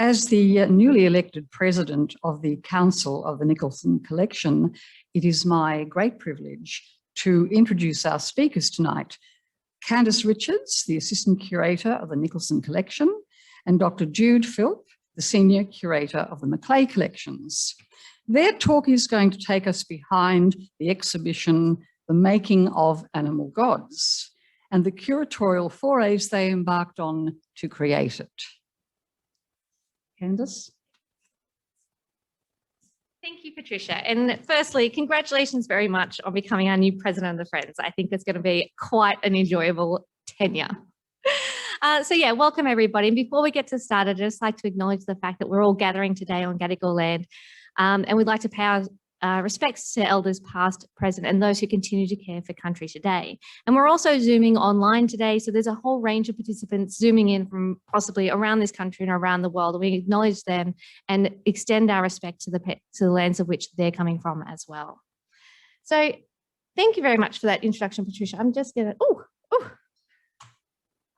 As the newly elected president of the Council of the Nicholson Collection, it is my great privilege to introduce our speakers tonight, Candace Richards, the Assistant Curator of the Nicholson Collection, and Dr. Jude Philp, the Senior Curator of the Macleay Collections. Their talk is going to take us behind the exhibition, The Making of Animal Gods, and the curatorial forays they embarked on to create it. Candace? Thank you, Patricia. And firstly, congratulations very much on becoming our new president of the Friends. I think it's going to be quite an enjoyable tenure. Welcome everybody. And before we get started, I'd just like to acknowledge the fact that we're all gathering today on Gadigal land. And we'd like to pay our respects to elders past, present, and those who continue to care for country today. And we're also zooming online today, so there's a whole range of participants zooming in from possibly around this country and around the world. We acknowledge them and extend our respect to the lands of which they're coming from as well. So thank you very much for that introduction, Patricia. I'm just gonna,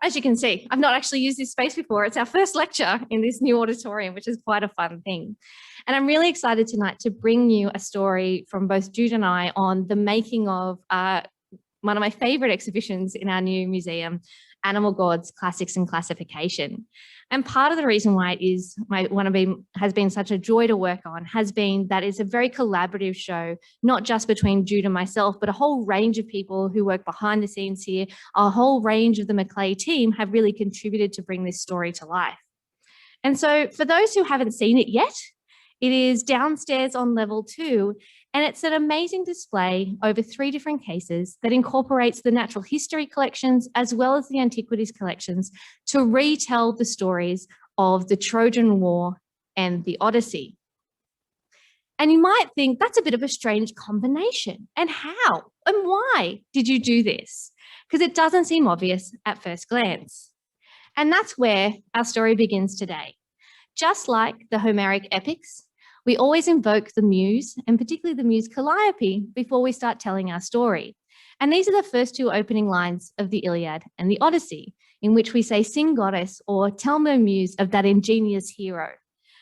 as you can see, I've not actually used this space before. It's our first lecture in this new auditorium, which is quite a fun thing. And I'm really excited tonight to bring you a story from both Jude and I on the making of one of my favourite exhibitions in our new museum, Animal Gods, Classics and Classification. And part of the reason why it is has been such a joy to work on has been that it's a very collaborative show, not just between Jude and myself, but a whole range of people who work behind the scenes here. A whole range of the Macleay team have really contributed to bring this story to life. And so for those who haven't seen it yet, it is downstairs on level 2, and it's an amazing display over 3 different cases that incorporates the natural history collections as well as the antiquities collections to retell the stories of the Trojan War and the Odyssey. And you might think that's a bit of a strange combination. And how and why did you do this? Because it doesn't seem obvious at first glance. And that's where our story begins today. Just like the Homeric epics, we always invoke the muse, and particularly the muse Calliope, before we start telling our story. And these are the first 2 opening lines of the Iliad and the Odyssey, in which we say, "Sing, goddess," or "Tell me, muse, of that ingenious hero."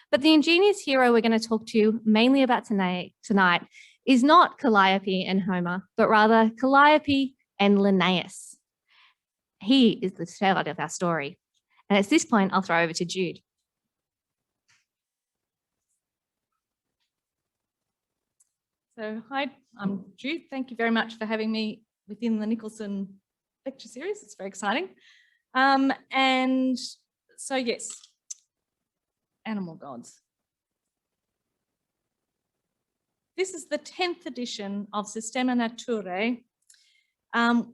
But the ingenious hero we're going to talk to mainly about tonight is not Calliope and Homer, but rather Calliope and Linnaeus. He is the starlight of our story. And at this point, I'll throw over to Jude. So hi, I'm Jude. Thank you very much for having me within the Nicholson lecture series. It's very exciting. And so yes, Animal Gods. This is the 10th edition of Systema Naturae,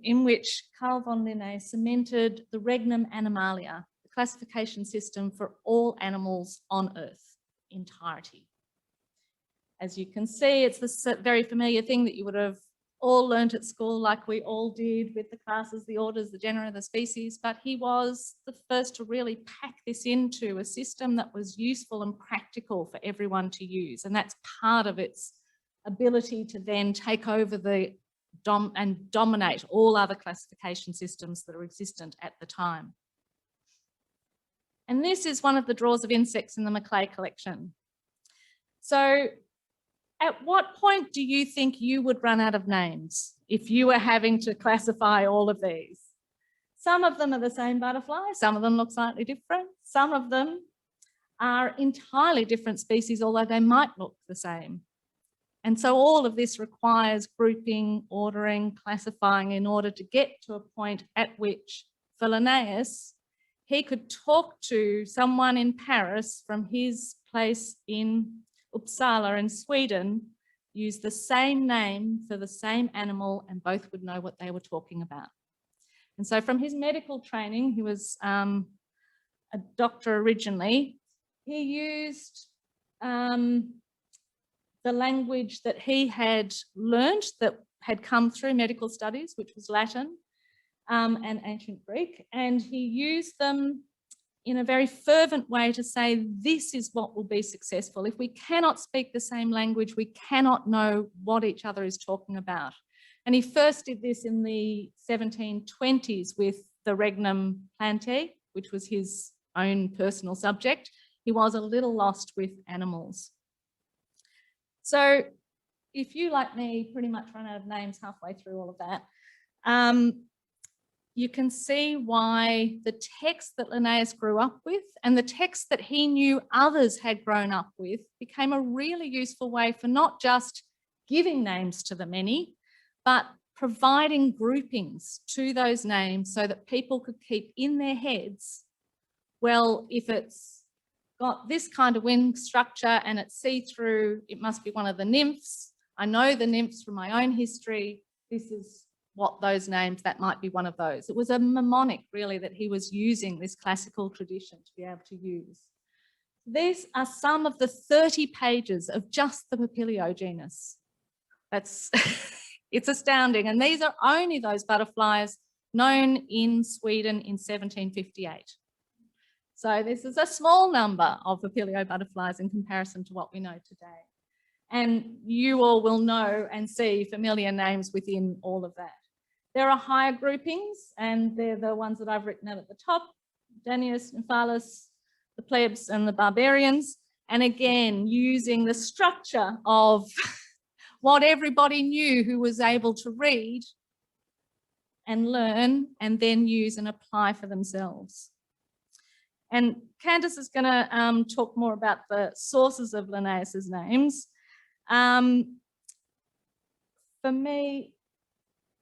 in which Carl von Linné cemented the regnum animalia, the classification system for all animals on Earth, entirety. As you can see, it's this very familiar thing that you would have all learnt at school, like we all did with the classes, the orders, the genera, the species, but he was the first to really pack this into a system that was useful and practical for everyone to use. And that's part of its ability to then take over and dominate all other classification systems that are existent at the time. And this is one of the drawers of insects in the Macleay collection. So at what point do you think you would run out of names if you were having to classify all of these? Some of them are the same butterfly, some of them look slightly different, some of them are entirely different species, although they might look the same. And so all of this requires grouping, ordering, classifying in order to get to a point at which, for Linnaeus, he could talk to someone in Paris from his place in Uppsala in Sweden, use the same name for the same animal, and both would know what they were talking about. And so from his medical training, he was a doctor originally, he used the language that he had learnt that had come through medical studies, which was Latin and ancient Greek, and he used them in a very fervent way to say, this is what will be successful. If we cannot speak the same language, we cannot know what each other is talking about. And he first did this in the 1720s with the Regnum Plantae, which was his own personal subject. he was a little lost with animals. So if you, like me, pretty much run out of names halfway through all of that, you can see why the text that Linnaeus grew up with and the text that he knew others had grown up with became a really useful way for not just giving names to the many, but providing groupings to those names so that people could keep in their heads, well, if it's got this kind of wing structure and it's see-through, it must be one of the nymphs. I know the nymphs from my own history. This is what those names, that might be one of those. It was a mnemonic, really, that he was using this classical tradition to be able to use. These are some of the 30 pages of just the Papilio genus. That's, it's astounding. And these are only those butterflies known in Sweden in 1758. So this is a small number of Papilio butterflies in comparison to what we know today. And you all will know and see familiar names within all of that. There are higher groupings, and they're the ones that I've written out at the top: Danius, Nymphalis, the plebs and the barbarians. And again, using the structure of what everybody knew who was able to read and learn and then use and apply for themselves. And Candace is going to talk more about the sources of Linnaeus's names. For me,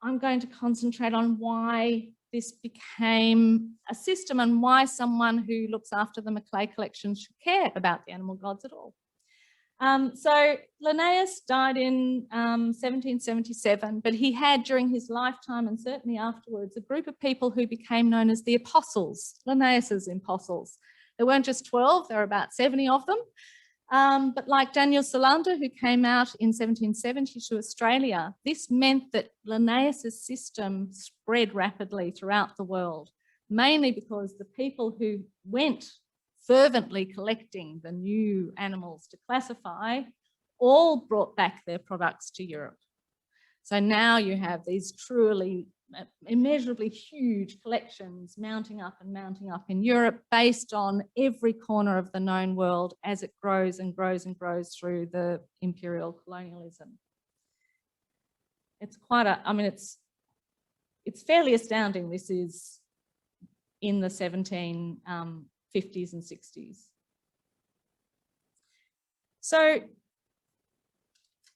I'm going to concentrate on why this became a system and why someone who looks after the Maclay collection should care about the animal gods at all. So Linnaeus died in 1777, but he had during his lifetime and certainly afterwards a group of people who became known as the apostles, Linnaeus's apostles. There weren't just 12, there were about 70 of them. But like Daniel Solander, who came out in 1770 to Australia, this meant that Linnaeus's system spread rapidly throughout the world, mainly because the people who went fervently collecting the new animals to classify all brought back their products to Europe. So now you have these truly immeasurably huge collections mounting up in Europe based on every corner of the known world as it grows and grows and grows through the imperial colonialism. It's quite a, I mean, it's fairly astounding. This is in the 1750s and 60s. So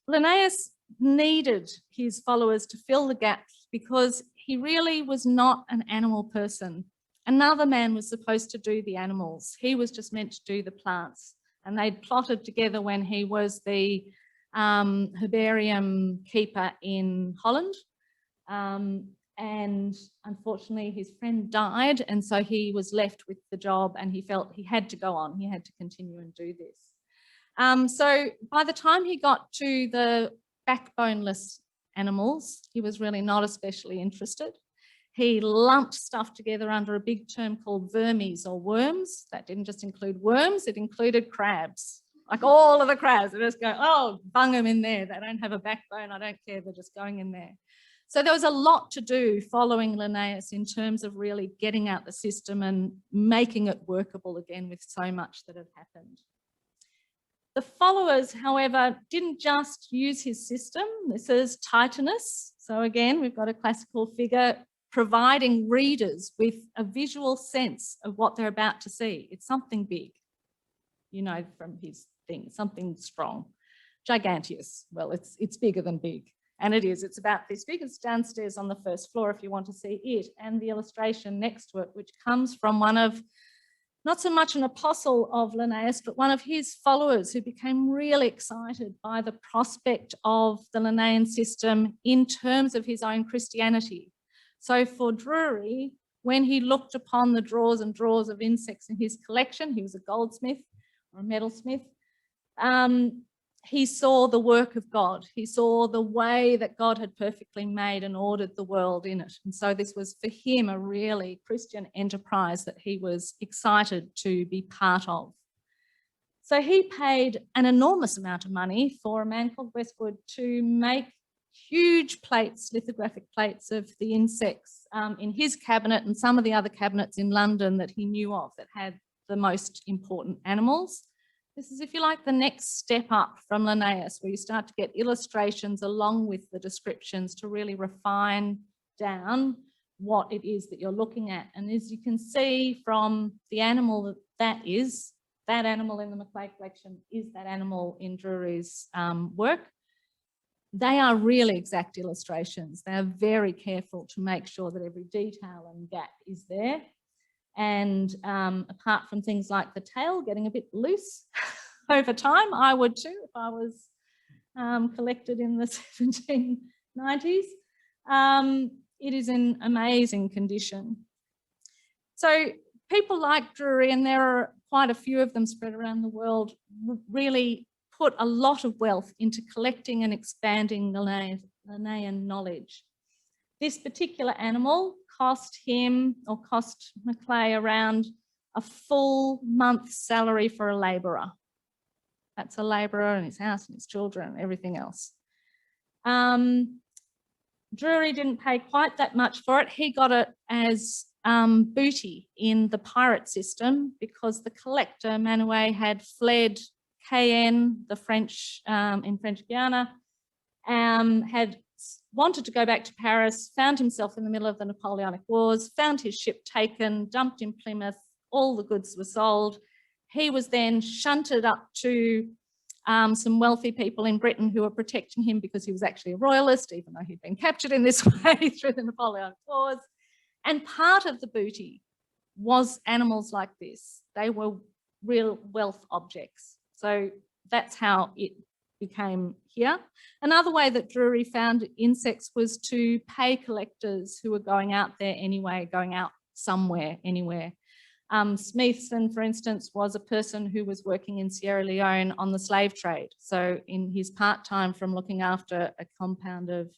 Linnaeus needed his followers to fill the gaps because he really was not an animal person. Another man was supposed to do the animals. He was just meant to do the plants. And they'd plotted together when he was the herbarium keeper in Holland. And unfortunately, his friend died. And so he was left with the job and he felt he had to go on. He had to continue and do this. So by the time he got to the backboneless animals, he was really not especially interested. He lumped stuff together under a big term called vermes or worms. That didn't just include worms, it included crabs. Like all of the crabs, they just go, oh, bung them in there. They don't have a backbone, I don't care, they're just going in there. So there was a lot to do following Linnaeus in terms of really getting out the system and making it workable again with so much that had happened. The followers, however, didn't just use his system. This is Titanus. So again, we've got a classical figure providing readers with a visual sense of what they're about to see. It's something big, you know, from his thing, something strong. Giganteus, well, it's bigger than big. And it is, it's about this big. It's downstairs on the first floor if you want to see it, and the illustration next to it, which comes from one of, not so much an apostle of Linnaeus, but one of his followers who became really excited by the prospect of the Linnaean system in terms of his own Christianity. So for Drury, when he looked upon the drawers and drawers of insects in his collection, he was a goldsmith or a metalsmith, he saw the work of God. He saw the way that God had perfectly made and ordered the world in it. And so this was for him a really Christian enterprise that he was excited to be part of. So he paid an enormous amount of money for a man called Westwood to make huge plates, lithographic plates of the insects in his cabinet and some of the other cabinets in London that he knew of that had the most important animals. This is, if you like, the next step up from Linnaeus, where you start to get illustrations along with the descriptions to really refine down what it is that you're looking at. And as you can see from the animal that animal in the Macleay collection is that animal in Drury's work. They are really exact illustrations. They are very careful to make sure that every detail and gap is there. And apart from things like the tail getting a bit loose over time, I would too if I was collected in the 1790s. It is in amazing condition. So people like Drury, and there are quite a few of them spread around the world, really put a lot of wealth into collecting and expanding Linnaean knowledge. This particular animal cost Macleay around a full month's salary for a labourer. That's a labourer and his house and his children and everything else. Drury didn't pay quite that much for it. He got it as booty in the pirate system because the collector, Manuel, had fled Cayenne, the French, in French Guiana, had wanted to go back to Paris, found himself in the middle of the Napoleonic Wars, found his ship taken, dumped in Plymouth, all the goods were sold. He was then shunted up to some wealthy people in Britain who were protecting him because he was actually a royalist, even though he'd been captured in this way through the Napoleonic Wars. And part of the booty was animals like this. They were real wealth objects. So that's how it became here. Another way that Drury found insects was to pay collectors who were going out there anyway, going out somewhere, anywhere. Smithson, for instance, was a person who was working in Sierra Leone on the slave trade. So in his part-time from looking after a compound of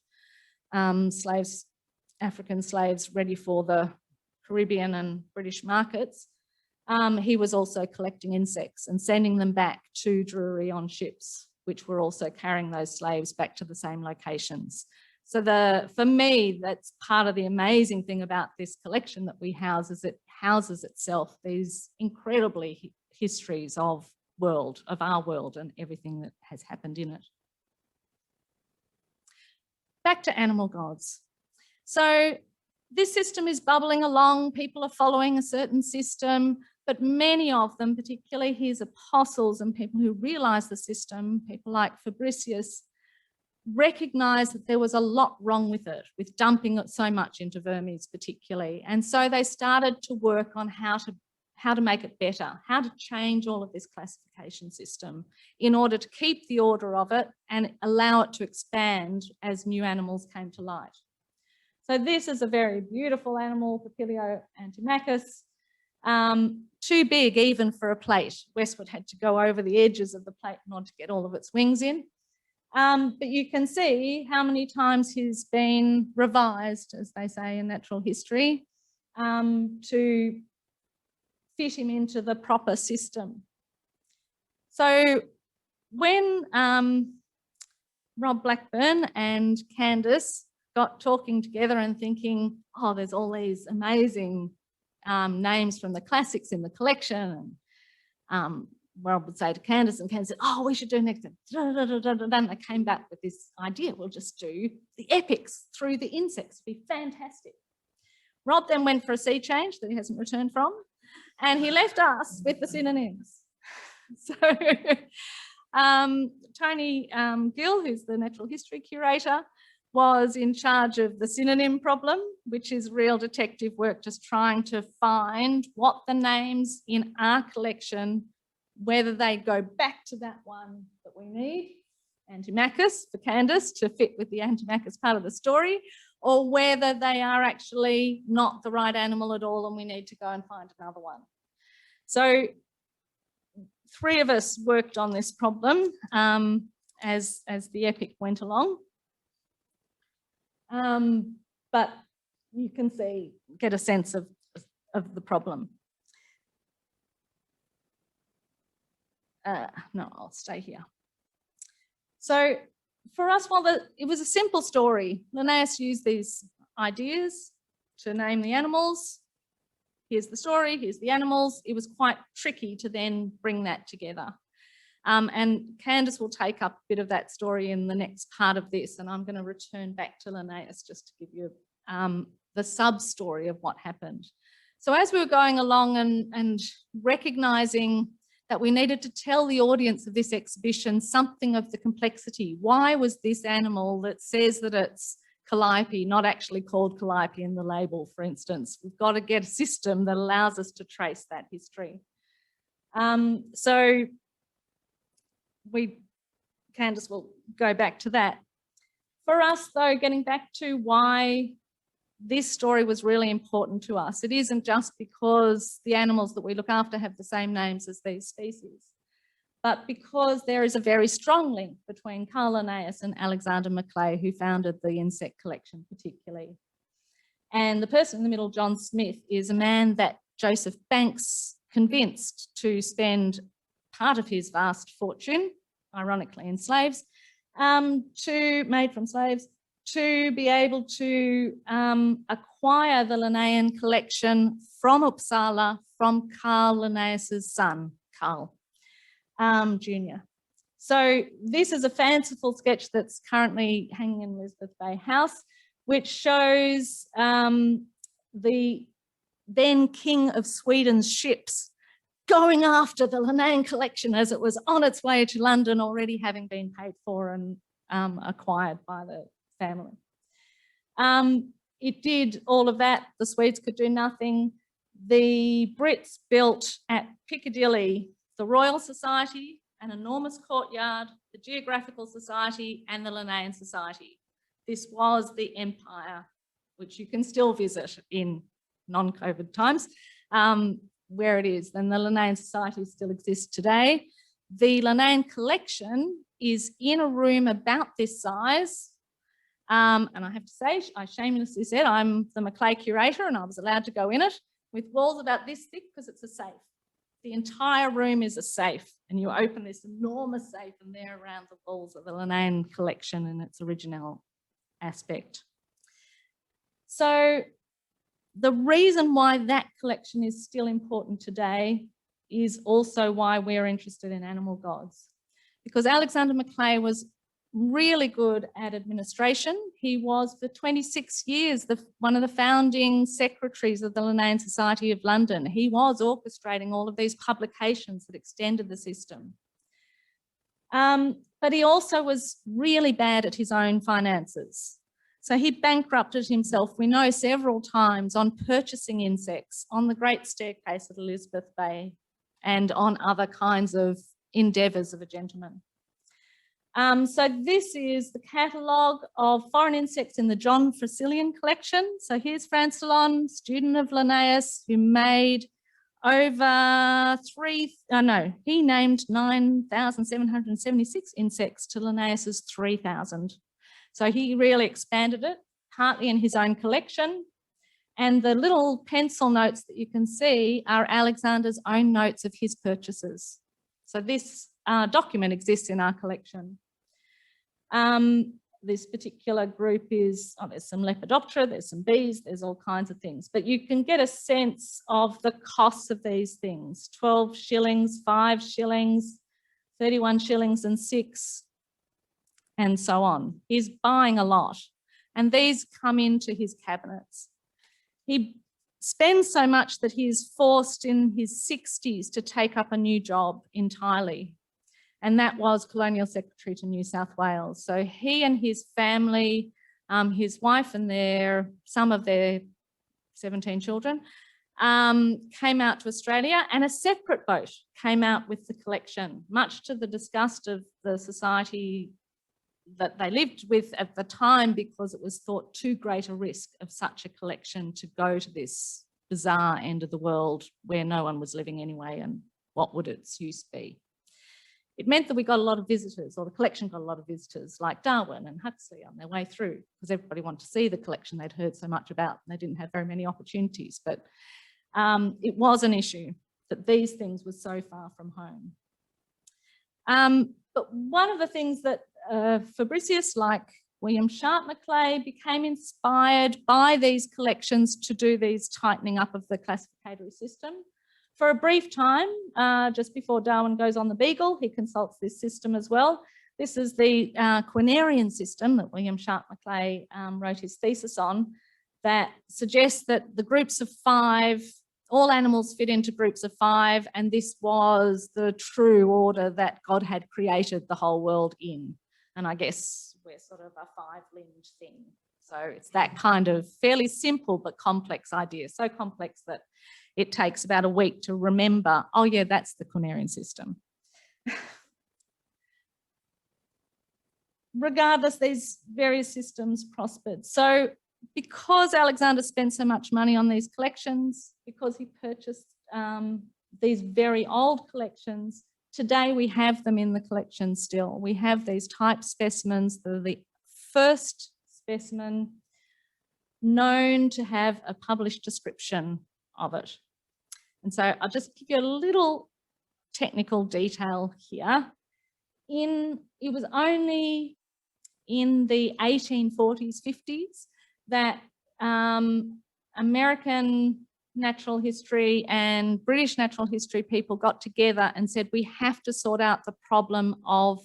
slaves, African slaves ready for the Caribbean and British markets, he was also collecting insects and sending them back to Drury on ships, which were also carrying those slaves back to the same locations. So for me, that's part of the amazing thing about this collection that we house, is it houses itself these incredibly histories of our world and everything that has happened in it. Back to animal gods. So this system is bubbling along, people are following a certain system, but many of them, particularly his apostles and people who realised the system, people like Fabricius, recognised that there was a lot wrong with it, with dumping it so much into Vermes particularly. And so they started to work on how to make it better, how to change all of this classification system in order to keep the order of it and allow it to expand as new animals came to light. So this is a very beautiful animal, Papilio antimachus, too big even for a plate. Westwood had to go over the edges of the plate in order to get all of its wings in. But you can see how many times he's been revised, as they say in natural history, to fit him into the proper system. So when Rob Blackburn and Candace got talking together and thinking, oh, there's all these amazing names from the classics in the collection, and Rob would say to Candace, and Candace said, oh, we should do next. And they came back with this idea, we'll just do the epics through the insects, it'd be fantastic. Rob then went for a sea change that he hasn't returned from, and he left us with the synonyms. So Tony Gill, who's the natural history curator, was in charge of the synonym problem, which is real detective work, just trying to find what the names in our collection, whether they go back to that one that we need, Antimachus for Candace to fit with the Antimachus part of the story, or whether they are actually not the right animal at all and we need to go and find another one. So 3 of us worked on this problem as the epic went along. But you can get a sense of the problem. No, I'll stay here. So for us, it was a simple story. Linnaeus used these ideas to name the animals. here's the story, here's the animals. It was quite tricky to then bring that together. And Candace will take up a bit of that story in the next part of this, and I'm going to return back to Linnaeus just to give you the sub-story of what happened. So as we were going along and recognising that we needed to tell the audience of this exhibition something of the complexity. Why was this animal that says that it's calliope not actually called calliope in the label, for instance? We've got to get a system that allows us to trace that history. So Candace will go back to that. For us, though, getting back to why this story was really important to us, it isn't just because the animals that we look after have the same names as these species, but because there is a very strong link between Carl Linnaeus and Alexander Macleay, who founded the insect collection particularly. And the person in the middle, John Smith, is a man that Joseph Banks convinced to spend part of his vast fortune, ironically in slaves, made from slaves, to be able to acquire the Linnaean collection from Uppsala from Carl Linnaeus's son, Carl Jr. So this is a fanciful sketch that's currently hanging in Elizabeth Bay House, which shows the then King of Sweden's ships going after the Linnaean collection as it was on its way to London, already having been paid for and acquired by the family. It did all of that. The Swedes could do nothing. The Brits built at Piccadilly the Royal Society, an enormous courtyard, the Geographical Society, and the Linnaean Society. This was the empire, which you can still visit in non-COVID times, where it is. And the Linnaean Society still exists today. The Linnaean collection is in a room about this size. And I have to say, I shamelessly said I'm the Macleay curator and I was allowed to go in it, with walls about this thick because it's a safe. The entire room is a safe, and you open this enormous safe and there around the walls of the Linnaean collection in its original aspect. So the reason why that collection is still important today is also why we're interested in animal gods, because Alexander Macleay was really good at administration. He was for 26 years one of the founding secretaries of the Linnaean Society of London. He was orchestrating all of these publications that extended the system. But he also was really bad at his own finances. So he bankrupted himself, we know, several times on purchasing insects on the Great Staircase at Elizabeth Bay and on other kinds of endeavours of a gentleman. So this is the catalogue of foreign insects in the John Frasilian collection. So here's Francelon, student of Linnaeus, who made over he named 9,776 insects to Linnaeus's 3,000. So he really expanded it, partly in his own collection. And the little pencil notes that you can see are Alexander's own notes of his purchases. So this document exists in our collection. This particular group is, there's some Lepidoptera, there's some bees, there's all kinds of things, but you can get a sense of the costs of these things: 12 shillings, 5 shillings, 31 shillings and 6, and so on. He's buying a lot, and these come into his cabinets. He spends so much that he's forced in his 60s to take up a new job entirely. And that was Colonial Secretary to New South Wales. So he and his family, his wife and some of their 17 children, came out to Australia, and a separate boat came out with the collection, much to the disgust of the society that they lived with at the time, because it was thought too great a risk of such a collection to go to this bizarre end of the world where no one was living anyway, and what would its use be? It meant that we got a lot of visitors, or the collection got a lot of visitors, like Darwin and Huxley on their way through, because everybody wanted to see the collection they'd heard so much about, and they didn't have very many opportunities. But it was an issue that these things were so far from home. But one of the things that Fabricius, like William Sharp Maclay became inspired by these collections to do these tightening up of the classificatory system. For a brief time, just before Darwin goes on the Beagle, he consults this system as well. This is the quinarian system that William Sharp Maclay wrote his thesis on, that suggests that the groups of 5, all animals fit into groups of 5, and this was the true order that God had created the whole world in. And I guess we're sort of a 5-limbed thing. So it's that kind of fairly simple but complex idea, so complex that it takes about a week to remember, oh yeah, that's the quinarian system. Regardless, these various systems prospered. So because Alexander spent so much money on these collections, because he purchased these very old collections, today we have them in the collection still. We have these type specimens. They're the first specimen known to have a published description of it. And so I'll just give you a little technical detail here. It was only in the 1840s, 50s that American natural history and British natural history people got together and said, we have to sort out the problem of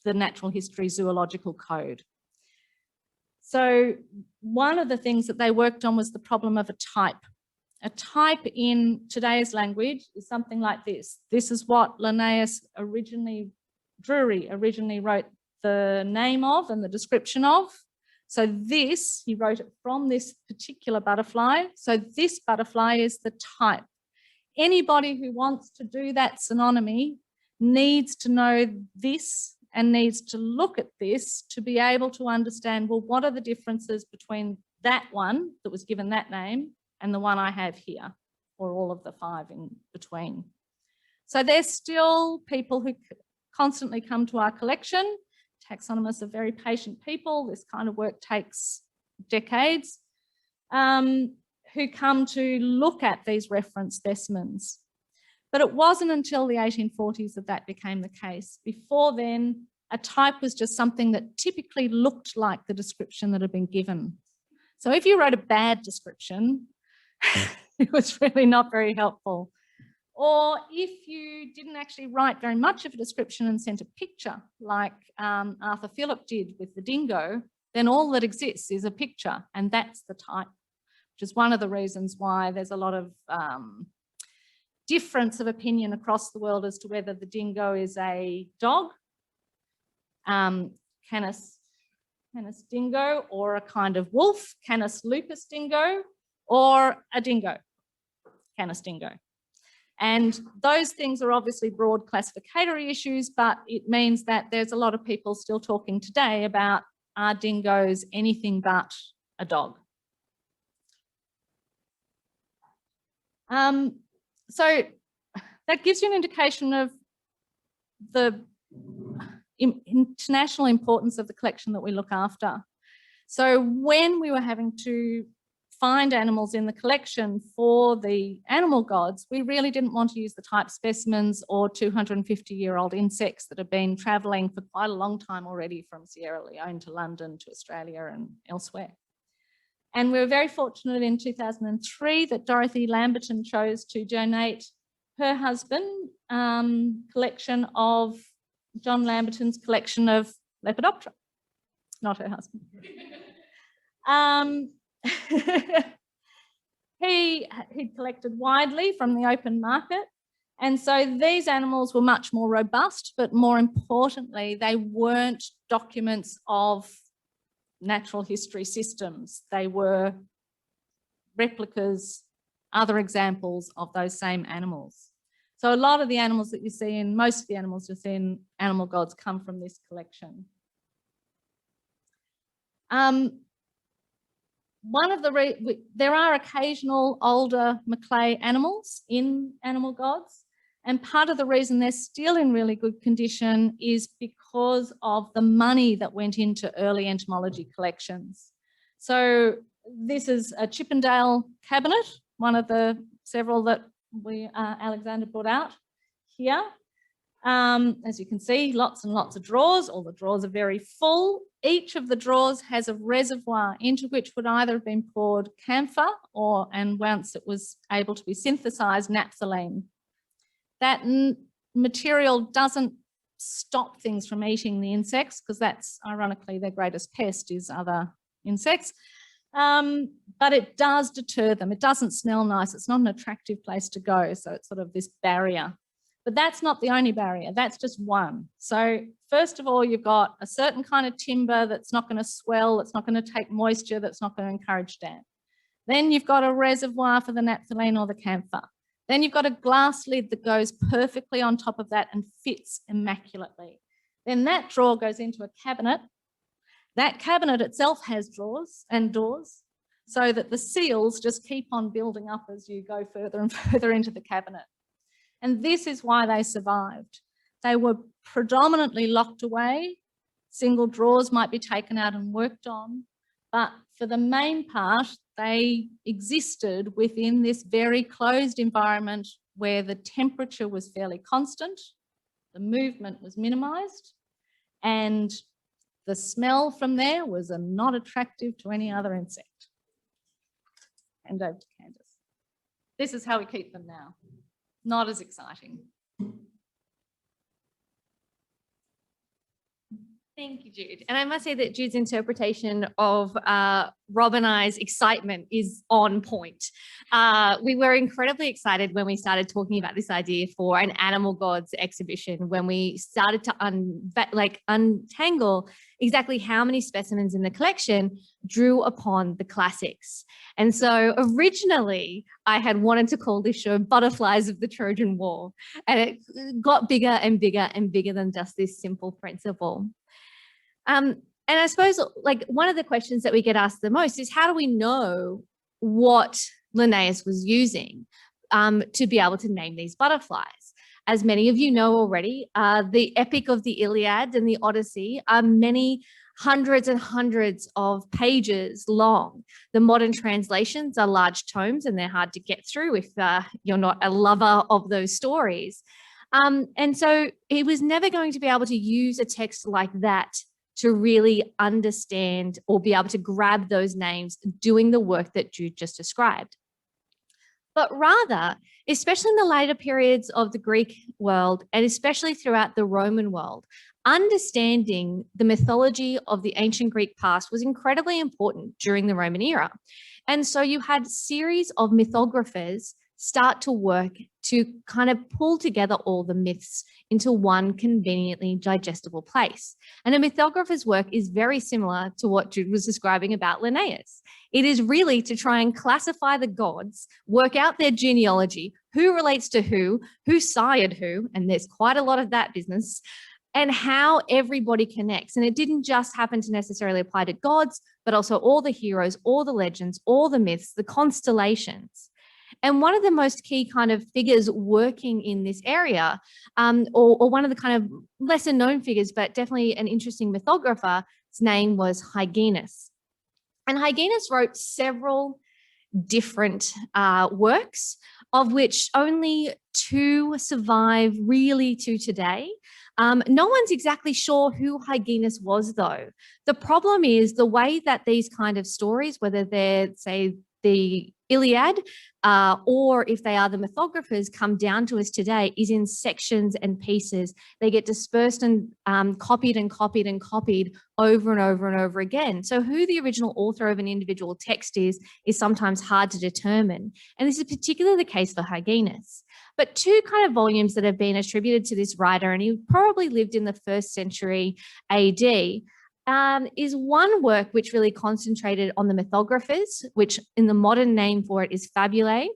the natural history zoological code. So one of the things that they worked on was the problem of a type. A type in today's language is something like this. This is what Linnaeus Drury originally wrote the name of and the description of. So this, he wrote it from this particular butterfly. So this butterfly is the type. Anybody who wants to do that synonymy needs to know this and needs to look at this to be able to understand, well, what are the differences between that one that was given that name and the one I have here, or all of the 5 in between. So there's still people who constantly come to our collection. Taxonomists are very patient people. This kind of work takes decades, who come to look at these reference specimens. But it wasn't until the 1840s that that became the case. Before then, a type was just something that typically looked like the description that had been given. So if you wrote a bad description, it was really not very helpful. Or if you didn't actually write very much of a description and sent a picture, like Arthur Philp did with the dingo, then all that exists is a picture, and that's the type, which is one of the reasons why there's a lot of difference of opinion across the world as to whether the dingo is a dog, Canis dingo, or a kind of wolf, Canis lupus dingo, or a dingo, Canis dingo. And those things are obviously broad classificatory issues, but it means that there's a lot of people still talking today about, are dingoes anything but a dog? So that gives you an indication of the international importance of the collection that we look after. So when we were having to find animals in the collection for the animal gods, we really didn't want to use the type specimens or 250-year-old insects that have been travelling for quite a long time already from Sierra Leone to London to Australia and elsewhere. And we were very fortunate in 2003 that Dorothy Lamberton chose to donate her husband collection of John Lamberton's collection of Lepidoptera, not her husband. He collected widely from the open market, and so these animals were much more robust, but more importantly, they weren't documents of natural history systems. They were replicas, other examples of those same animals. So a lot of the animals that you see in, most of the animals you see in Animal Gods come from this collection. There are occasional older Maclay animals in Animal Gods, and part of the reason they're still in really good condition is because of the money that went into early entomology collections. So this is a Chippendale cabinet, one of the several that Alexander brought out here. As you can see, lots and lots of drawers. All the drawers are very full. Each of the drawers has a reservoir into which would either have been poured camphor or, and once it was able to be synthesized, naphthalene. That material doesn't stop things from eating the insects, because that's ironically their greatest pest is other insects. But it does deter them. It doesn't smell nice. It's not an attractive place to go. So it's sort of this barrier. But that's not the only barrier. That's just one. So first of all, you've got a certain kind of timber that's not going to swell, that's not going to take moisture, that's not going to encourage damp. Then you've got a reservoir for the naphthalene or the camphor. Then you've got a glass lid that goes perfectly on top of that and fits immaculately. Then that drawer goes into a cabinet. That cabinet itself has drawers and doors, so that the seals just keep on building up as you go further and further into the cabinet. And this is why they survived. They were predominantly locked away. Single drawers might be taken out and worked on, but for the main part, they existed within this very closed environment where the temperature was fairly constant, the movement was minimized, and the smell from there was not attractive to any other insect. Hand over to Candace. This is how we keep them now. Not as exciting. Thank you, Jude. And I must say that Jude's interpretation of Rob and I's excitement is on point. We were incredibly excited when we started talking about this idea for an animal gods exhibition, when we started to untangle exactly how many specimens in the collection drew upon the classics. And so originally I had wanted to call this show Butterflies of the Trojan War, and it got bigger and bigger and bigger than just this simple principle. And I suppose like one of the questions that we get asked the most is, how do we know what Linnaeus was using to be able to name these butterflies? As many of you know already, the epic of the Iliad and the Odyssey are many hundreds and hundreds of pages long. The modern translations are large tomes and they're hard to get through if you're not a lover of those stories. And so he was never going to be able to use a text like that to really understand or be able to grab those names doing the work that Jude just described. But rather, especially in the later periods of the Greek world, and especially throughout the Roman world, understanding the mythology of the ancient Greek past was incredibly important during the Roman era. And so you had a series of mythographers start to work to kind of pull together all the myths into one conveniently digestible place. And a mythographer's work is very similar to what Jude was describing about Linnaeus. It is really to try and classify the gods, work out their genealogy, who relates to who sired who, and there's quite a lot of that business, and how everybody connects. And it didn't just happen to necessarily apply to gods, but also all the heroes, all the legends, all the myths, the constellations. And one of the most key kind of figures working in this area, or one of the kind of lesser known figures, but definitely an interesting mythographer, his name was Hyginus. And Hyginus wrote several different works, of which only 2 survive really to today. No one's exactly sure who Hyginus was, though. The problem is the way that these kind of stories, whether they're, say, the Iliad, or if they are the mythographers, come down to us today is in sections and pieces. They get dispersed and copied and copied and copied over and over and over again. So who the original author of an individual text is sometimes hard to determine. And this is particularly the case for Hyginus. But 2 kind of volumes that have been attributed to this writer, and he probably lived in the 1st century AD, is one work which really concentrated on the mythographers, which in the modern name for it is Fabulae.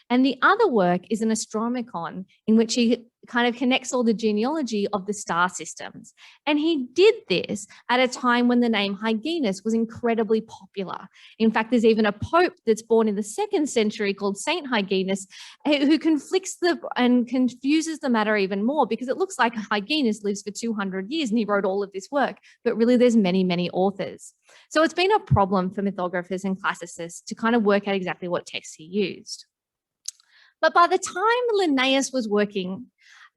And the other work is an Astromicon, in which he kind of connects all the genealogy of the star systems. And he did this at a time when the name Hyginus was incredibly popular. In fact, there's even a pope that's born in the 2nd century called Saint Hyginus, who conflicts and confuses the matter even more, because it looks like Hyginus lives for 200 years and he wrote all of this work, but really there's many, many authors. So it's been a problem for mythographers and classicists to kind of work out exactly what text he used. But by the time Linnaeus was working,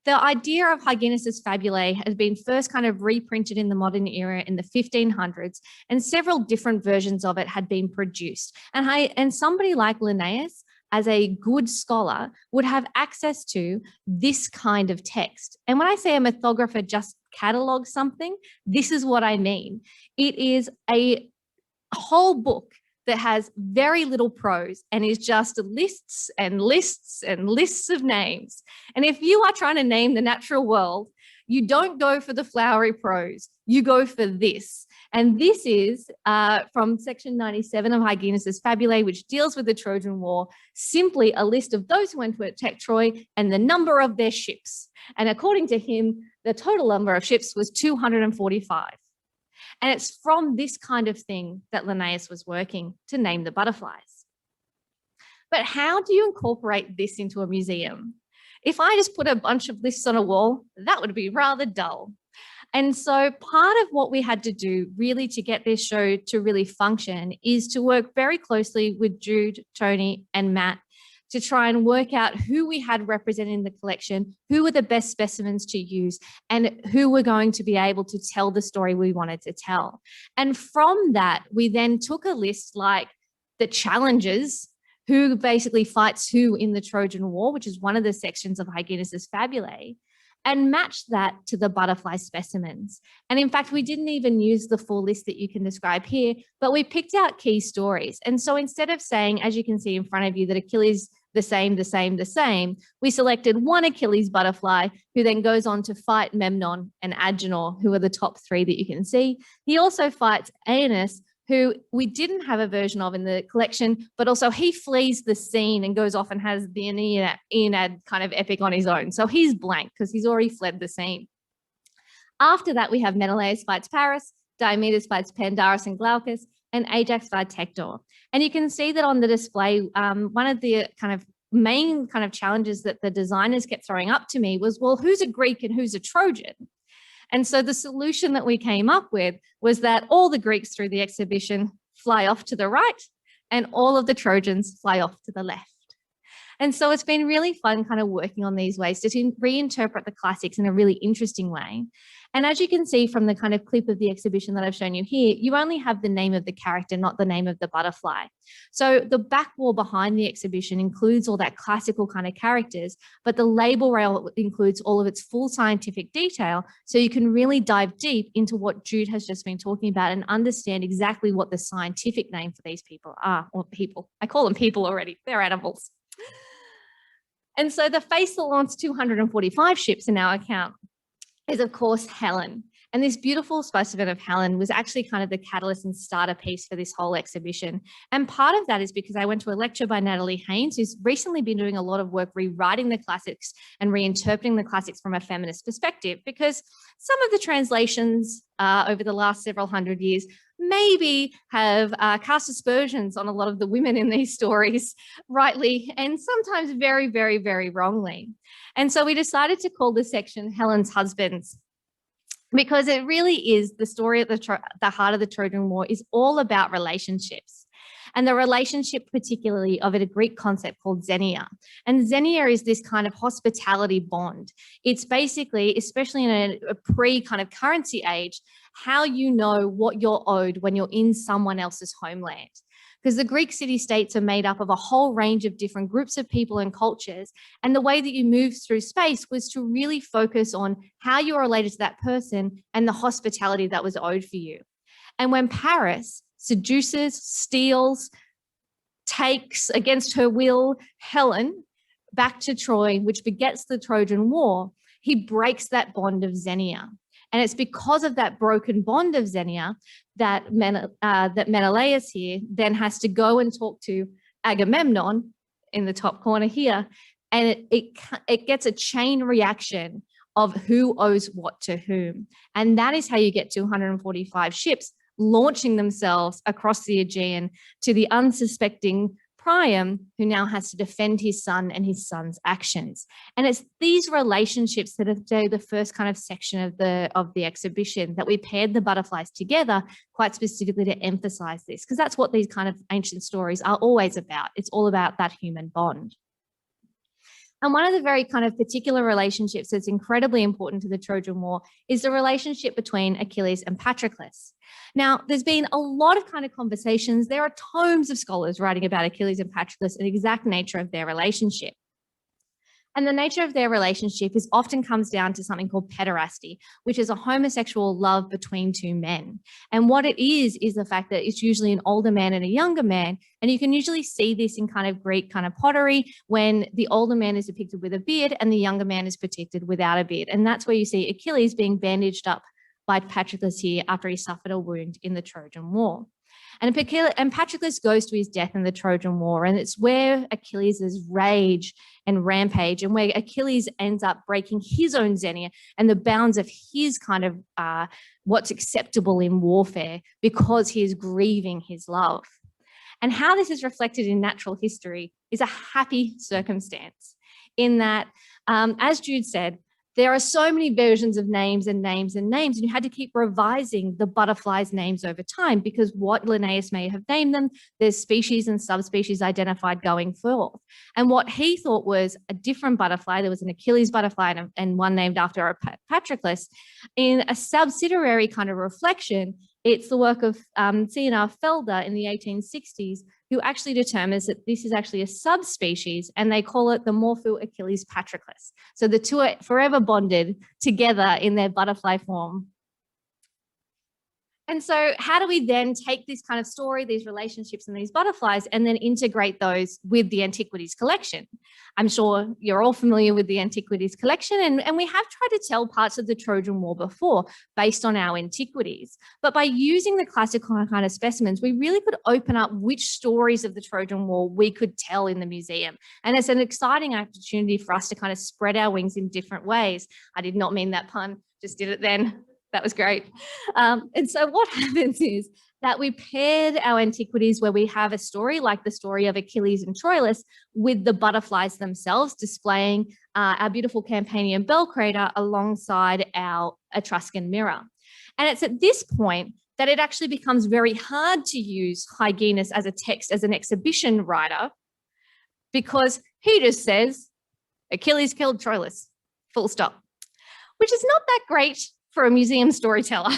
The idea of Hyginus's fabulae has been first kind of reprinted in the modern era in the 1500s, and several different versions of it had been produced. And somebody like Linnaeus, as a good scholar, would have access to this kind of text. And when I say a mythographer just catalogues something, this is what I mean. It is a whole book that has very little prose and is just lists and lists and lists of names. And if you are trying to name the natural world, you don't go for the flowery prose, you go for this. And this is from section 97 of Hyginus's Fabulae, which deals with the Trojan War, simply a list of those who went to attack Troy and the number of their ships. And according to him, the total number of ships was 245. And it's from this kind of thing that Linnaeus was working to name the butterflies. But how do you incorporate this into a museum? If I just put a bunch of lists on a wall, that would be rather dull. And so part of what we had to do really to get this show to really function is to work very closely with Jude, Tony, and Matt to try and work out who we had represented in the collection, who were the best specimens to use, and who were going to be able to tell the story we wanted to tell. And from that, we then took a list like the challengers, who basically fights who in the Trojan War, which is one of the sections of Hyginus's Fabulae, and matched that to the butterfly specimens. And in fact, we didn't even use the full list that you can describe here, but we picked out key stories. And so instead of saying, as you can see in front of you, that Achilles the same, we selected one Achilles butterfly who then goes on to fight Memnon and Agenor, who are the top three that you can see. He also fights Aeneas, who we didn't have a version of in the collection, but also he flees the scene and goes off and has the Aeneid kind of epic on his own. So he's blank because he's already fled the scene. After that, we have Menelaus fights Paris, Diomedes fights Pandarus and Glaucus, and Ajax fights Hector. And you can see that on the display, one of the kind of main kind of challenges that the designers kept throwing up to me was, well, who's a Greek and who's a Trojan? And so the solution that we came up with was that all the Greeks through the exhibition fly off to the right and all of the Trojans fly off to the left. And so it's been really fun kind of working on these ways to reinterpret the classics in a really interesting way. And as you can see from the kind of clip of the exhibition that I've shown you here, you only have the name of the character, not the name of the butterfly. So the back wall behind the exhibition includes all that classical kind of characters, but the label rail includes all of its full scientific detail. So you can really dive deep into what Jude has just been talking about and understand exactly what the scientific name for these people are, or people. I call them people already, they're animals. And so the face that launched 245 ships in our account is, of course, Helen. And this beautiful specimen of Helen was actually kind of the catalyst and starter piece for this whole exhibition. And part of that is because I went to a lecture by Natalie Haynes, who's recently been doing a lot of work rewriting the classics and reinterpreting the classics from a feminist perspective, because some of the translations over the last several hundred years maybe have cast aspersions on a lot of the women in these stories, rightly, and sometimes very, very, very wrongly. And so we decided to call this section Helen's Husbands, because it really is the story at the heart of the Trojan War is all about relationships. And the relationship particularly of a Greek concept called xenia. And xenia is this kind of hospitality bond. It's basically, especially in a pre kind of currency age, how you know what you're owed when you're in someone else's homeland. Because the Greek city-states are made up of a whole range of different groups of people and cultures. And the way that you moved through space was to really focus on how you are related to that person and the hospitality that was owed for you. And when Paris seduces, steals, takes against her will Helen back to Troy, which begets the Trojan War, he breaks that bond of xenia. And it's because of that broken bond of xenia that Menelaus here then has to go and talk to Agamemnon in the top corner here. And it gets a chain reaction of who owes what to whom. And that is how you get 245 ships launching themselves across the Aegean to the unsuspecting Priam, who now has to defend his son and his son's actions. And it's these relationships that are the first kind of section of the exhibition, that we paired the butterflies together quite specifically to emphasize this, because that's what these kind of ancient stories are always about. It's all about that human bond. And one of the very kind of particular relationships that's incredibly important to the Trojan War is the relationship between Achilles and Patroclus. Now, there's been a lot of kind of conversations. There are tomes of scholars writing about Achilles and Patroclus and the exact nature of their relationship. And the nature of their relationship is often comes down to something called pederasty, which is a homosexual love between two men. And what it is the fact that it's usually an older man and a younger man. And you can usually see this in kind of Greek kind of pottery when the older man is depicted with a beard and the younger man is depicted without a beard. And that's where you see Achilles being bandaged up by Patroclus here after he suffered a wound in the Trojan War. And Patroclus goes to his death in the Trojan War, and it's where Achilles' rage and rampage, and where Achilles ends up breaking his own xenia and the bounds of his kind of what's acceptable in warfare, because he is grieving his love. And how this is reflected in natural history is a happy circumstance, in that, as Jude said, there are so many versions of names and names and names, and you had to keep revising the butterflies' names over time, because what Linnaeus may have named them, there's species and subspecies identified going forth. And what he thought was a different butterfly, there was an Achilles butterfly and one named after a Patroclus. In a subsidiary kind of reflection, it's the work of C.N.R. Felder in the 1860s, who actually determines that this is actually a subspecies, and they call it the Morpho Achilles Patroclus. So the two are forever bonded together in their butterfly form. And so how do we then take this kind of story, these relationships and these butterflies, and then integrate those with the Antiquities collection? I'm sure you're all familiar with the Antiquities collection, and we have tried to tell parts of the Trojan War before based on our Antiquities. But by using the classical kind of specimens, we really could open up which stories of the Trojan War we could tell in the museum. And it's an exciting opportunity for us to kind of spread our wings in different ways. I did not mean that pun, just did it then. That was great. And so what happens is that we paired our Antiquities where we have a story like the story of Achilles and Troilus with the butterflies themselves, displaying our beautiful Campanian bell crater alongside our Etruscan mirror. And it's at this point that it actually becomes very hard to use Hyginus as a text, as an exhibition writer, because he just says, Achilles killed Troilus, full stop, which is not that great for a museum storyteller.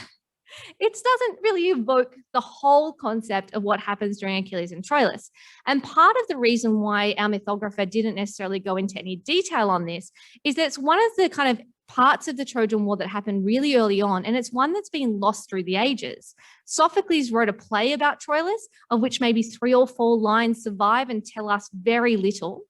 It doesn't really evoke the whole concept of what happens during Achilles and Troilus. And part of the reason why our mythographer didn't necessarily go into any detail on this is that it's one of the kind of parts of the Trojan War that happened really early on, and it's one that's been lost through the ages. Sophocles wrote a play about Troilus, of which maybe 3 or 4 lines survive and tell us very little.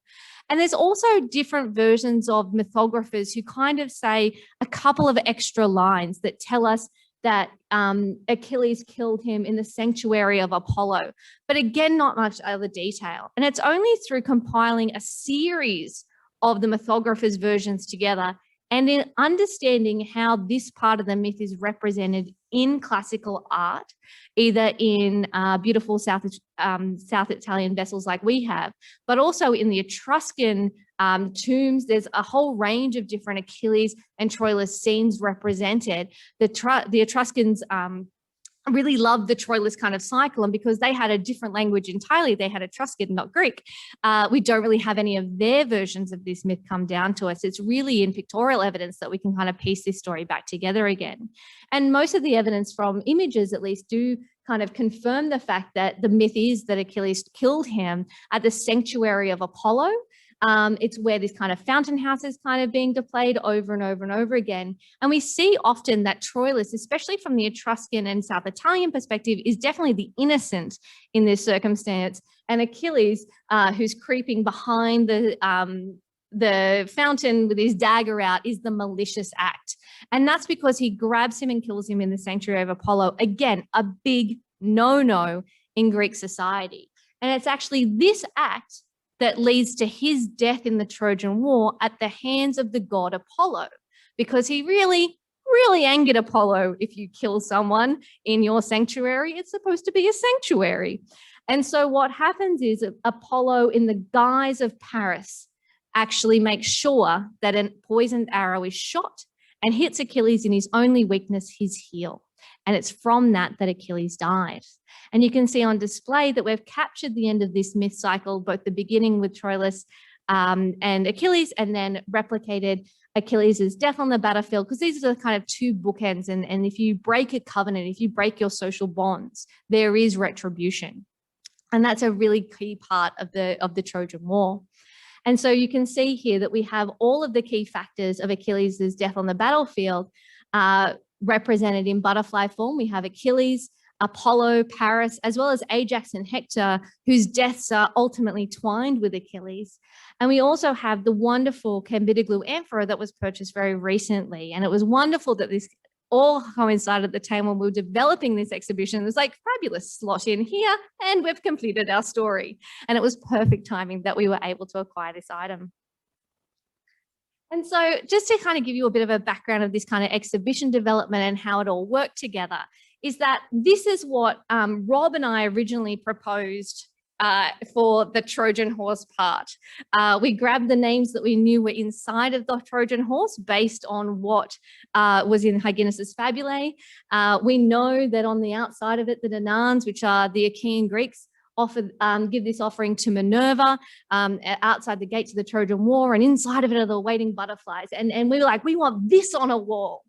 And there's also different versions of mythographers who kind of say a couple of extra lines that tell us that Achilles killed him in the sanctuary of Apollo. But again, not much other detail. And it's only through compiling a series of the mythographers' versions together and in understanding how this part of the myth is represented in classical art, either in beautiful South Italian vessels like we have, but also in the Etruscan tombs. There's a whole range of different Achilles and Troilus scenes represented. The Etruscans really loved the Troilus kind of cycle, and because they had a different language entirely, they had Etruscan, not Greek. We don't really have any of their versions of this myth come down to us. It's really in pictorial evidence that we can kind of piece this story back together again. And most of the evidence from images, at least, do kind of confirm the fact that the myth is that Achilles killed him at the sanctuary of Apollo. It's where this kind of fountain house is kind of being displayed over and over and over again. And we see often that Troilus, especially from the Etruscan and South Italian perspective, is definitely the innocent in this circumstance. And Achilles, who's creeping behind the fountain with his dagger out, is the malicious act. And that's because he grabs him and kills him in the sanctuary of Apollo. Again, a big no-no in Greek society. And it's actually this act that leads to his death in the Trojan War at the hands of the god Apollo, because he really, really angered Apollo. If you kill someone in your sanctuary, it's supposed to be a sanctuary. And so what happens is Apollo, in the guise of Paris, actually makes sure that a poisoned arrow is shot and hits Achilles in his only weakness, his heel. And it's from that Achilles died. And you can see on display that we've captured the end of this myth cycle, both the beginning with Troilus and Achilles, and then replicated Achilles' death on the battlefield, because these are the kind of two bookends. And if you break a covenant, if you break your social bonds, there is retribution. And that's a really key part of the Trojan War. And so you can see here that we have all of the key factors of Achilles' death on the battlefield represented in butterfly form. We have Achilles, Apollo, Paris, as well as Ajax and Hector, whose deaths are ultimately twined with Achilles. And we also have the wonderful Cambidoglu amphora that was purchased very recently. And it was wonderful that this all coincided at the time when we were developing this exhibition. There's like fabulous slot in here, and we've completed our story. And it was perfect timing that we were able to acquire this item. And so just to kind of give you a bit of a background of this kind of exhibition development and how it all worked together, is that this is what Rob and I originally proposed for the Trojan Horse part. We grabbed the names that we knew were inside of the Trojan Horse based on what was in Hyginus's Fabulae. We know that on the outside of it, the Danans, which are the Achaean Greeks, give this offering to Minerva outside the gates of the Trojan War, and inside of it are the waiting butterflies. And we were like, we want this on a wall.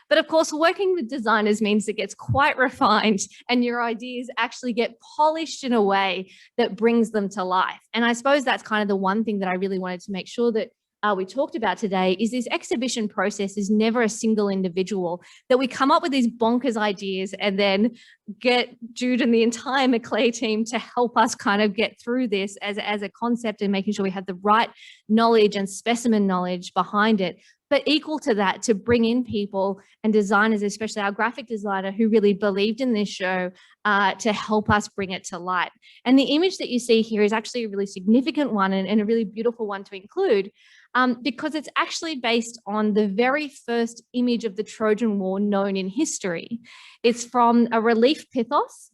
But of course, working with designers means it gets quite refined and your ideas actually get polished in a way that brings them to life. And I suppose that's kind of the one thing that I really wanted to make sure that we talked about today, is this exhibition process is never a single individual, that we come up with these bonkers ideas and then get Jude and the entire Maclay team to help us kind of get through this as a concept, and making sure we have the right knowledge and specimen knowledge behind it. But equal to that, to bring in people and designers, especially our graphic designer, who really believed in this show to help us bring it to light. And the image that you see here is actually a really significant one and a really beautiful one to include, because it's actually based on the very first image of the Trojan War known in history. It's from a relief pithos,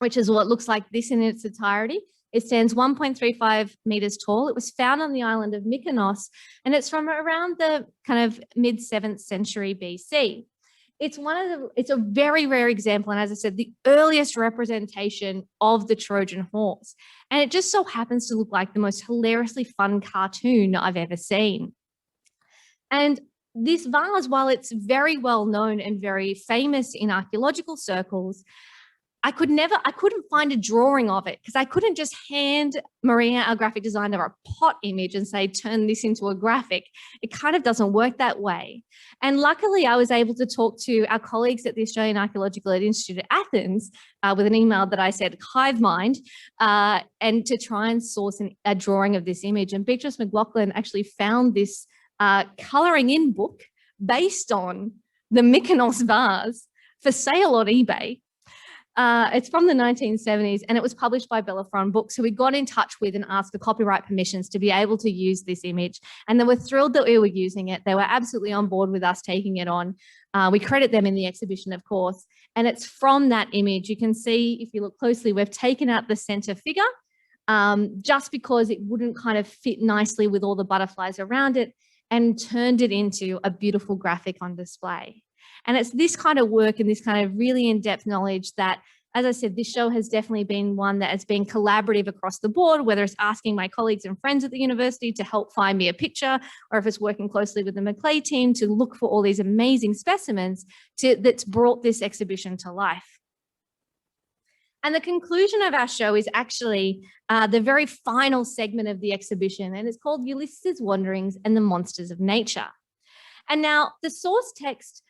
which is what looks like this in its entirety. It stands 1.35 meters tall. It was found on the island of Mykonos, and it's from around the kind of mid-7th century BC. It's a very rare example, and as I said, the earliest representation of the Trojan Horse. And it just so happens to look like the most hilariously fun cartoon I've ever seen. And this vase, while it's very well known and very famous in archaeological circles, I couldn't find a drawing of it, because I couldn't just hand Maria, our graphic designer, a pot image and say, turn this into a graphic. It kind of doesn't work that way. And luckily, I was able to talk to our colleagues at the Australian Archaeological Institute at Athens with an email that I said, hive mind, and to try and source a drawing of this image. And Beatrice McLaughlin actually found this colouring in book based on the Mykonos vase for sale on eBay. It's from the 1970s, and it was published by Bellefontaine Books. So we got in touch with and asked for copyright permissions to be able to use this image. And they were thrilled that we were using it. They were absolutely on board with us taking it on. We credit them in the exhibition, of course. And it's from that image. You can see, if you look closely, we've taken out the center figure just because it wouldn't kind of fit nicely with all the butterflies around it, and turned it into a beautiful graphic on display. And it's this kind of work and this kind of really in-depth knowledge that, as I said, this show has definitely been one that has been collaborative across the board, whether it's asking my colleagues and friends at the university to help find me a picture, or if it's working closely with the Maclay team to look for all these amazing specimens that's brought this exhibition to life. And the conclusion of our show is actually the very final segment of the exhibition, and it's called Ulysses' Wanderings and the Monsters of Nature. And now the source text,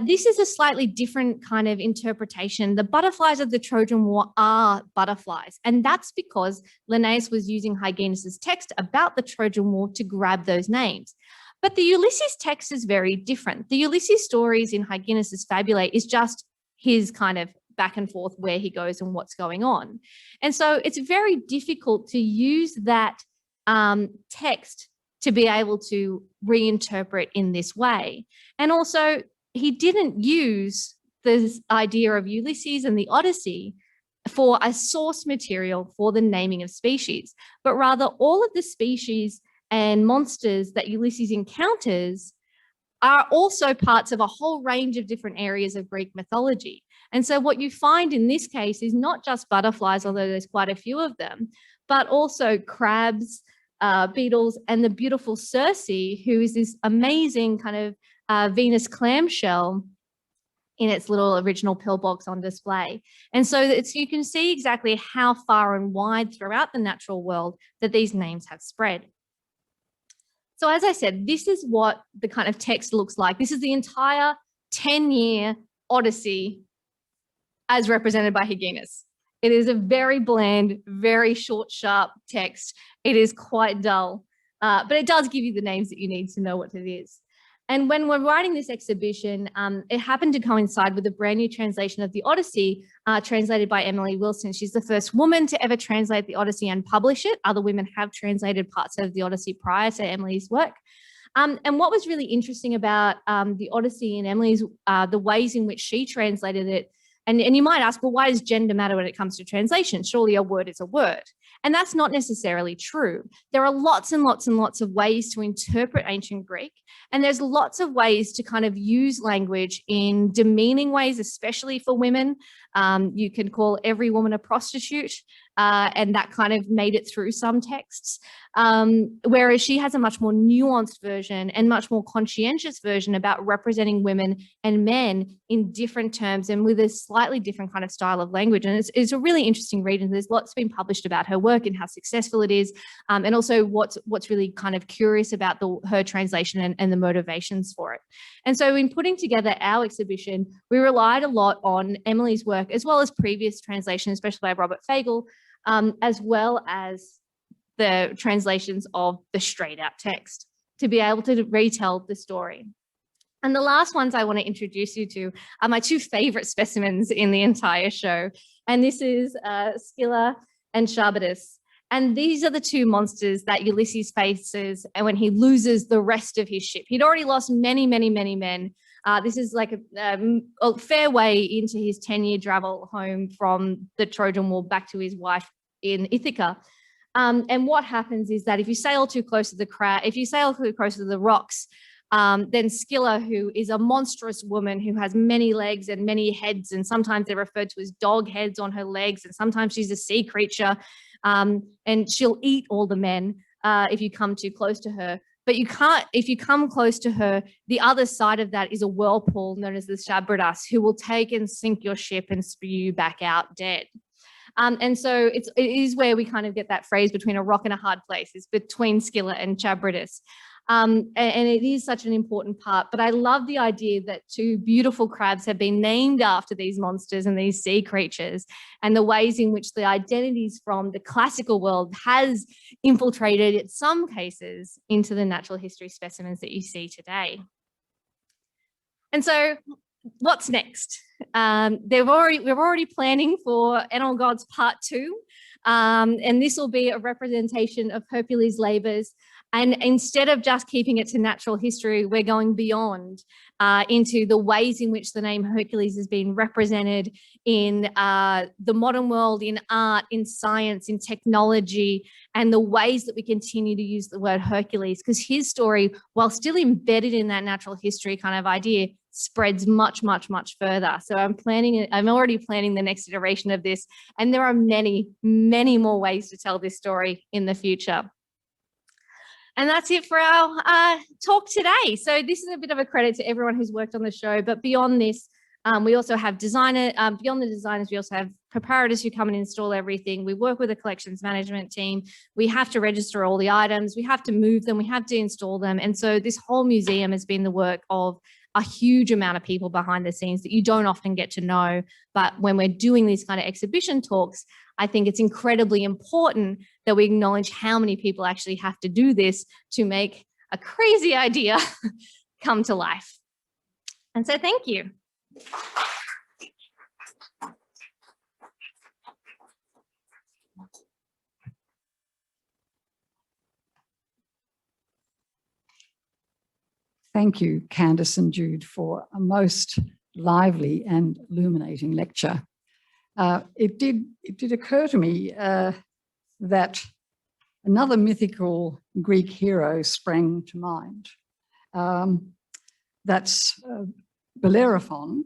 this is a slightly different kind of interpretation. The butterflies of the Trojan War are butterflies, and that's because Linnaeus was using Hyginus's text about the Trojan War to grab those names. But the Ulysses text is very different. The Ulysses stories in Hyginus's Fabulae is just his kind of back and forth where he goes and what's going on. And so it's very difficult to use that text to be able to reinterpret in this way. And also, he didn't use this idea of Ulysses and the Odyssey for a source material for the naming of species, but rather all of the species and monsters that Ulysses encounters are also parts of a whole range of different areas of Greek mythology. And so what you find in this case is not just butterflies, although there's quite a few of them, but also crabs, beetles, and the beautiful Circe, who is this amazing kind of Venus clamshell in its little original pillbox on display. And so you can see exactly how far and wide throughout the natural world that these names have spread. So as I said, this is what the kind of text looks like. This is the entire 10-year Odyssey as represented by Hyginus. It is a very bland, very short, sharp text. It is quite dull, but it does give you the names that you need to know what it is. And when we're writing this exhibition, it happened to coincide with a brand new translation of the Odyssey, translated by Emily Wilson. She's the first woman to ever translate the Odyssey and publish it. Other women have translated parts of the Odyssey prior to Emily's work. And what was really interesting about the Odyssey and Emily's, the ways in which she translated it, and you might ask, well, why does gender matter when it comes to translation? Surely a word is a word. And that's not necessarily true. There are lots and lots and lots of ways to interpret ancient Greek. And there's lots of ways to kind of use language in demeaning ways, especially for women. You can call every woman a prostitute, and that kind of made it through some texts. Whereas she has a much more nuanced version and much more conscientious version about representing women and men in different terms and with a slightly different kind of style of language. And it's a really interesting read, and there's lots been published about her work and how successful it is, and also what's really kind of curious about her translation and the motivations for it. And so in putting together our exhibition, we relied a lot on Emily's work as well as previous translations, especially by Robert Fagel, as well as the translations of the straight out text to be able to retell the story. And the last ones I want to introduce you to are my two favorite specimens in the entire show. And this is Scylla and Charybdis. And these are the two monsters that Ulysses faces and when he loses the rest of his ship. He'd already lost many, many, many men. This is like a fair way into his 10-year travel home from the Trojan War back to his wife in Ithaca. And what happens is that if you sail too close to the rocks, then Scylla, who is a monstrous woman who has many legs and many heads, and sometimes they're referred to as dog heads on her legs, and sometimes she's a sea creature, and she'll eat all the men if you come too close to her. But you can't, if you come close to her, the other side of that is a whirlpool known as the Charybdis, who will take and sink your ship and spew you back out dead. And so it is where we kind of get that phrase between a rock and a hard place. It's between Scylla and Charybdis. And it is such an important part. But I love the idea that two beautiful crabs have been named after these monsters and these sea creatures, and the ways in which the identities from the classical world has infiltrated, in some cases, into the natural history specimens that you see today. And so what's next? We're already planning for Enel Gods Part 2, and this will be a representation of Hercules' labors. And instead of just keeping it to natural history, we're going beyond into the ways in which the name Hercules has been represented in the modern world, in art, in science, in technology, and the ways that we continue to use the word Hercules, because his story, while still embedded in that natural history kind of idea, spreads much, much, much further. So I'm already planning the next iteration of this, and there are many, many more ways to tell this story in the future. And that's it for our talk today. So this is a bit of a credit to everyone who's worked on the show, but beyond this, we also have beyond the designers, we also have preparators who come and install everything. We work with a collections management team. We have to register all the items. We have to move them. We have to install them. And so this whole museum has been the work of a huge amount of people behind the scenes that you don't often get to know. But when we're doing these kind of exhibition talks, I think it's incredibly important that we acknowledge how many people actually have to do this to make a crazy idea come to life. And so thank you. Thank you, Candace and Jude, for a most lively and illuminating lecture. It did occur to me that another mythical Greek hero sprang to mind. That's Bellerophon,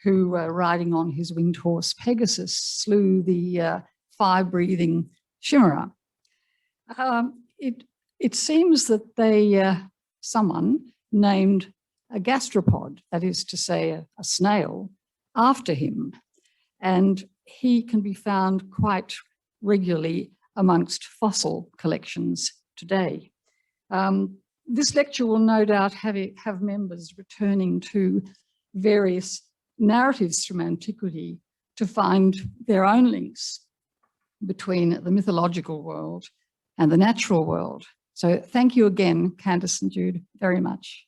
who, riding on his winged horse Pegasus, slew the fire-breathing Chimera. it seems that someone named a gastropod, that is to say a snail, after him. And he can be found quite regularly amongst fossil collections today. This lecture will no doubt have members returning to various narratives from antiquity to find their own links between the mythological world and the natural world. So thank you again, Candace and Jude, very much.